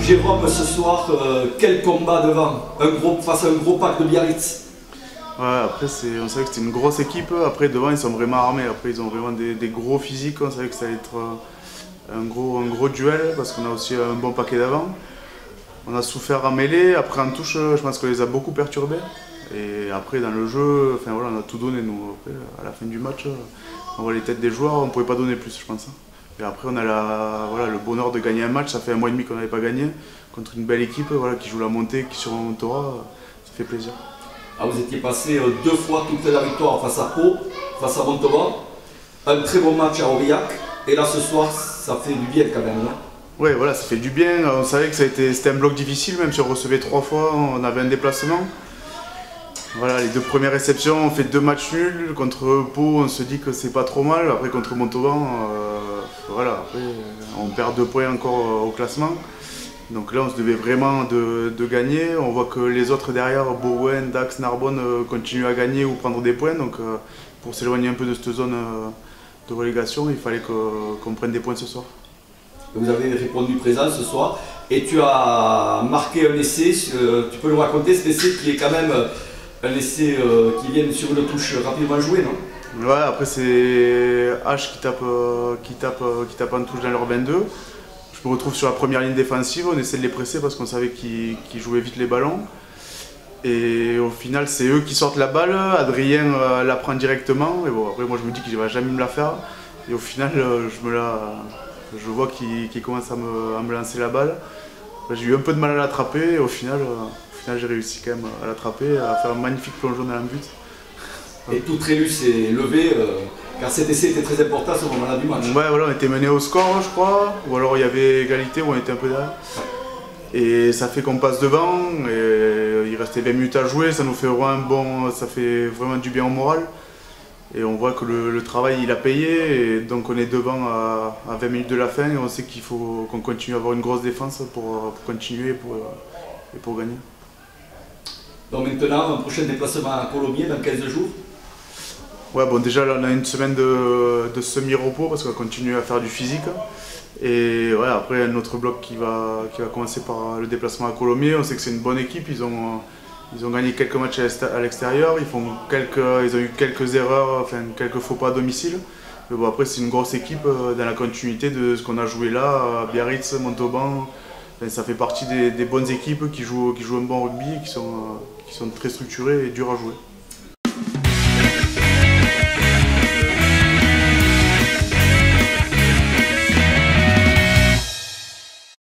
Jérôme, ce soir, quel combat devant face à un gros pack de Biarritz. Ouais, après on savait que c'était une grosse équipe, après devant ils sont vraiment armés, après ils ont vraiment des gros physiques, on savait que ça allait être un gros duel parce qu'on a aussi un bon paquet d'avant. On a souffert en mêlée, après en touche je pense qu'on les a beaucoup perturbés. Et après dans le jeu, enfin, voilà, on a tout donné nous. Après, à la fin du match, on voit les têtes des joueurs, on ne pouvait pas donner plus je pense. Et après on a le bonheur de gagner un match, ça fait un mois et demi qu'on n'avait pas gagné, contre une belle équipe voilà, qui joue la montée, qui surmontera, ça fait plaisir. Ah, vous étiez passé 2 fois toute la victoire face à Pau, face à Montauban, un très bon match à Aurillac, et là ce soir ça fait du bien quand même, non? Oui, voilà, ça fait du bien. On savait que c'était un bloc difficile, même si on recevait 3 fois, on avait un déplacement. Voilà, les 2 premières réceptions, on fait 2 matchs nuls. Contre Pau, on se dit que c'est pas trop mal. Après, contre Montauban, voilà, après, on perd 2 points encore au classement. Donc là, on se devait vraiment de gagner. On voit que les autres derrière, Bowen, Dax, Narbonne, continuent à gagner ou prendre des points. Donc pour s'éloigner un peu de cette zone de relégation, il fallait qu'on prenne des points ce soir. Vous avez répondu présent ce soir et tu as marqué un essai, tu peux nous raconter cet essai qui est quand même un essai qui vient sur une touche rapidement jouée, non? Ouais, après c'est H qui tape en touche dans leur 22. Je me retrouve sur la première ligne défensive, on essaie de les presser parce qu'on savait qu'ils jouaient vite les ballons. Et au final c'est eux qui sortent la balle, Adrien la prend directement. Et bon, après moi je me dis qu'il ne va jamais me la faire. Et au final je vois qu'il commence à me lancer la balle. J'ai eu un peu de mal à l'attraper et au final j'ai réussi quand même à l'attraper, à faire un magnifique plongeon dans le but. Et tout Trélus s'est levé, car cet essai était très important à ce moment-là du match. Ouais, voilà, on était mené au score je crois, ou alors il y avait égalité où on était un peu derrière. Et ça fait qu'on passe devant, et il restait 20 minutes à jouer, ça nous fait vraiment ça fait vraiment du bien au moral. Et on voit que le travail il a payé, et donc on est devant à 20 minutes de la fin et on sait qu'il faut qu'on continue à avoir une grosse défense pour continuer et pour gagner. Donc maintenant, un prochain déplacement à Colomiers dans 15 jours. Ouais, bon déjà là on a une semaine de semi-repos parce qu'on va continuer à faire du physique. Et ouais, après un autre bloc qui va commencer par le déplacement à Colomiers. On sait que c'est une bonne équipe, ils ont gagné quelques matchs à l'extérieur, ils ont eu quelques erreurs, enfin quelques faux pas à domicile. Mais bon, après c'est une grosse équipe dans la continuité de ce qu'on a joué là, à Biarritz, Montauban. Enfin, ça fait partie des bonnes équipes qui jouent un bon rugby, qui sont très structurées et dures à jouer.